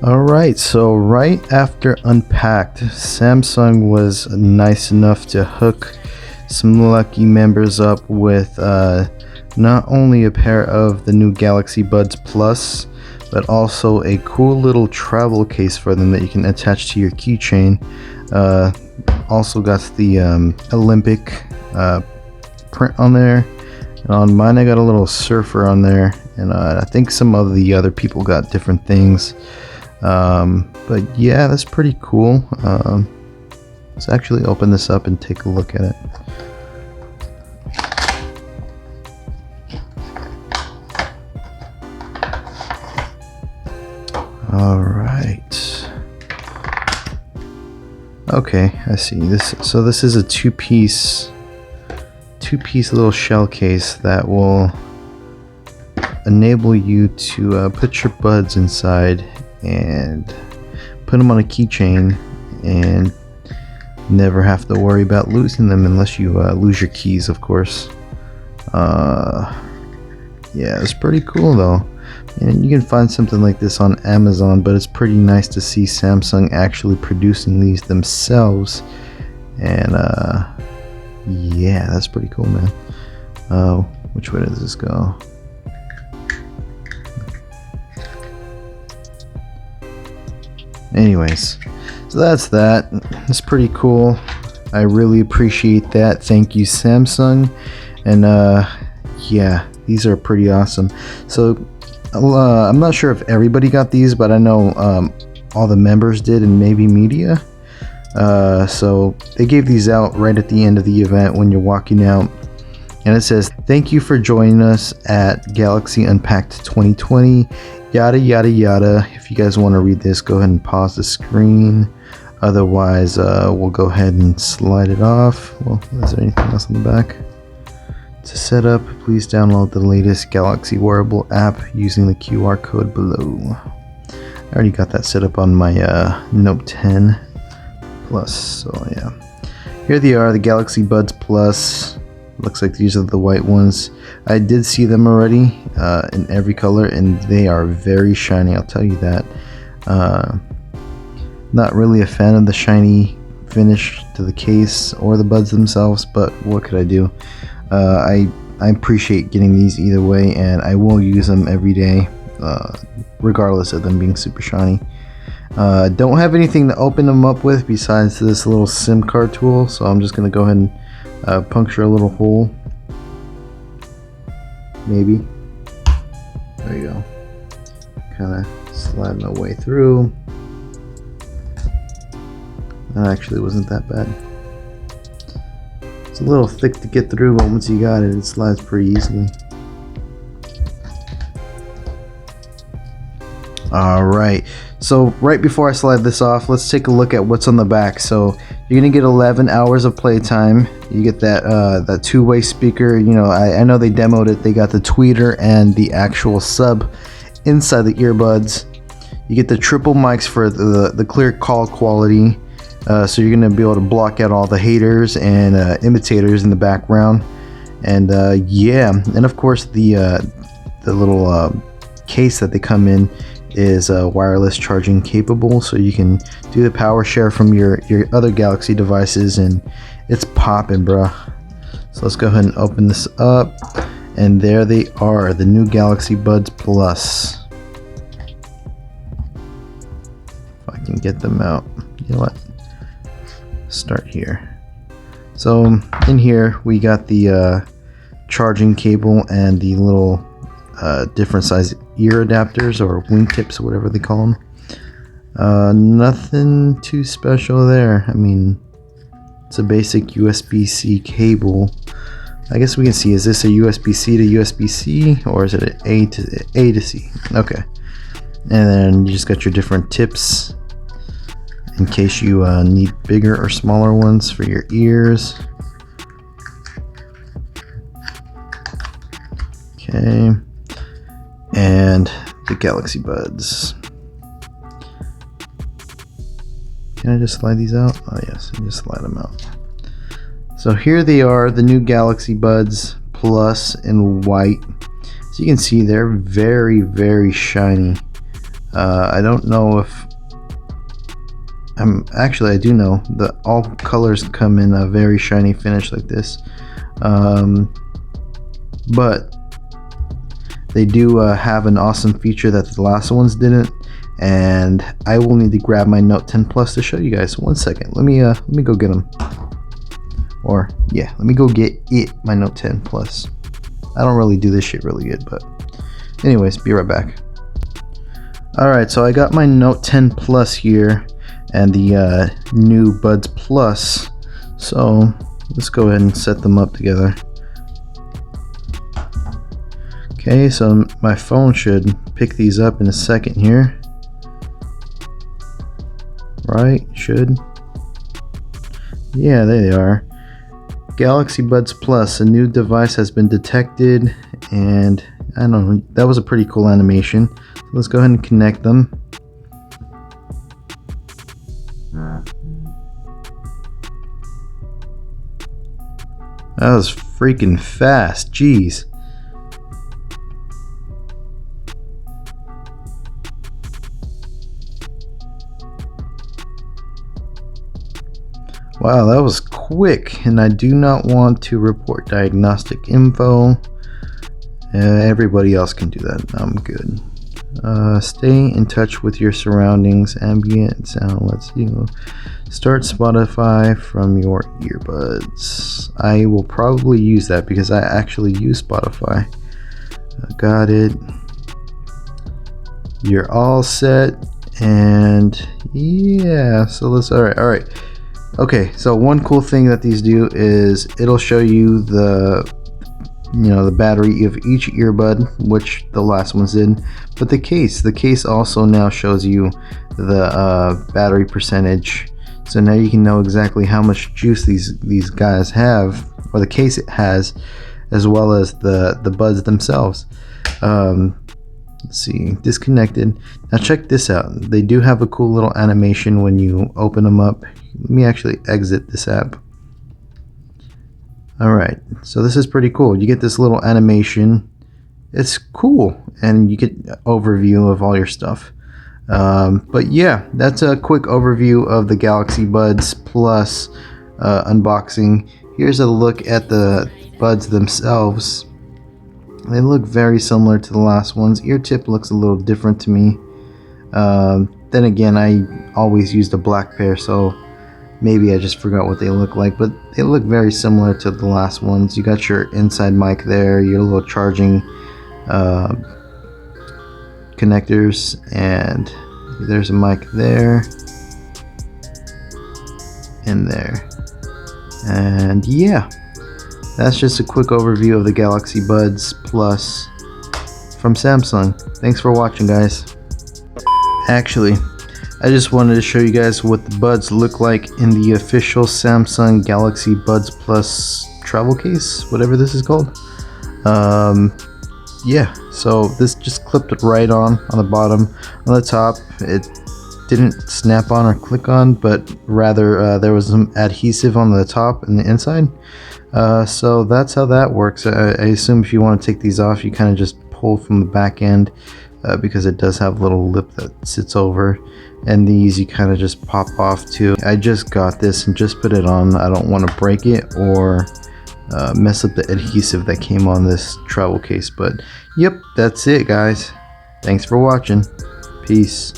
Alright, so right after Unpacked, Samsung was nice enough to hook some lucky members up with not only a pair of the new Galaxy Buds Plus, but also a cool little travel case for them that you can attach to your keychain. Also got the Olympic print on there. And on mine I got a little surfer on there, and I think some of the other people got different things. But yeah, that's pretty cool. Let's actually open this up and take a look at it. Alright. Okay, I see this. So this is a two-piece little shell case that will enable you to put your buds inside and put them on a keychain and never have to worry about losing them unless you lose your keys, of course. Yeah, it's pretty cool though, and you can find something like this on Amazon, but it's pretty nice to see Samsung actually producing these themselves. And yeah, that's pretty cool, man. Which way does this go? Anyways, so that's that. It's pretty cool. I really appreciate that. Thank you, Samsung. And yeah, these are pretty awesome. So I'm not sure if everybody got these, but I know all the members did, and maybe media. So they gave these out right at the end of the event when you're walking out, and it says, "Thank you for joining us at Galaxy Unpacked 2020. Yada yada yada." If you guys want to read this, go ahead and pause the screen. Otherwise, we'll go ahead and slide it off. Well, is there anything else on the back? To set up, please download the latest Galaxy wearable app using the QR code below. I already got that set up on my Note 10 Plus, so yeah. Here they are, the Galaxy Buds Plus. Looks like these are the white ones. I did see them already in every color, and they are very shiny, I'll tell you that. Not really a fan of the shiny finish to the case or the buds themselves, but what could I do? I appreciate getting these either way, and I will use them every day, regardless of them being super shiny. Don't have anything to open them up with besides this little SIM card tool, so I'm just going to go ahead and puncture a little hole. Maybe. There you go. Kind of slide my way through. That actually wasn't that bad. It's a little thick to get through, but once you got it, it slides pretty easily. Alright, so right before I slide this off, let's take a look at what's on the back. So you're gonna get 11 hours of playtime. You get that that two-way speaker. You know, I know they demoed it. They got the tweeter and the actual sub inside the earbuds. You get the triple mics for the clear call quality. So you're gonna be able to block out all the haters and imitators in the background. And yeah, and of course the little case that they come in is wireless charging capable, so you can do the power share from your other Galaxy devices, and it's popping, bruh. So let's go ahead and open this up, and there they are, the new Galaxy Buds Plus. If I can get them out, you know what? Start here. So in here we got the charging cable and the little different size ear adapters, or wingtips, whatever they call them. Nothing too special there. I mean, it's a basic USB-C cable. I guess we can see, is this a USB-C to USB-C, or is it an A to C? Okay. And then you just got your different tips in case you need bigger or smaller ones for your ears. Okay. And the Galaxy Buds. Can I just slide these out? Oh yes, I just slide them out. So here they are, the new Galaxy Buds Plus in white. So you can see they're very, very shiny. I don't know if I do know that all colors come in a very shiny finish like this, but they do have an awesome feature that the last ones didn't, and I will need to grab my Note 10 Plus to show you guys. One second, let me go get them, or yeah, let me go get my Note 10 Plus. I don't really do this shit really good, but anyways, be right back. Alright, so I got my Note 10 Plus here and the new Buds Plus, so let's go ahead and set them up together. Okay, so my phone should pick these up in a second here. Right, should. Yeah, there they are. Galaxy Buds Plus, a new device has been detected, and I don't know, that was a pretty cool animation. So let's go ahead and connect them. That was freaking fast, jeez. Wow, that was quick, and I do not want to report diagnostic info. Everybody else can do that. I'm good. Stay in touch with your surroundings, ambient sound lets you start Spotify from your earbuds. I will probably use that because I actually use Spotify. Got it. You're all set, and yeah, so let's, all right. Okay, so one cool thing that these do is it'll show you the battery of each earbud, which the last ones did, but the case also now shows you the battery percentage, so now you can know exactly how much juice these guys have, or the case it has, as well as the buds themselves. Let's see, disconnected. Now check this out, they do have a cool little animation when you open them up. Let me actually exit this app. Alright, so this is pretty cool. You get this little animation. It's cool, and you get an overview of all your stuff. But yeah, that's a quick overview of the Galaxy Buds Plus unboxing. Here's a look at the buds themselves. They look very similar to the last ones. Ear tip looks a little different to me. Then again, I always used a black pair, so maybe I just forgot what they look like, but they look very similar to the last ones. You got your inside mic there, your little charging connectors, and there's a mic there and there. And yeah, that's just a quick overview of the Galaxy Buds Plus from Samsung. Thanks for watching, guys. Actually, I just wanted to show you guys what the buds look like in the official Samsung Galaxy Buds Plus travel case, whatever this is called. Yeah, so this just clipped right on the bottom. On the top, it didn't snap on or click on, but rather there was some adhesive on the top and the inside. So that's how that works. I assume if you want to take these off, you kind of just pull from the back end, because it does have a little lip that sits over, and these you kind of just pop off too. I just got this and just put it on. I don't want to break it or mess up the adhesive that came on this travel case, but yep, that's it, guys. Thanks for watching. Peace.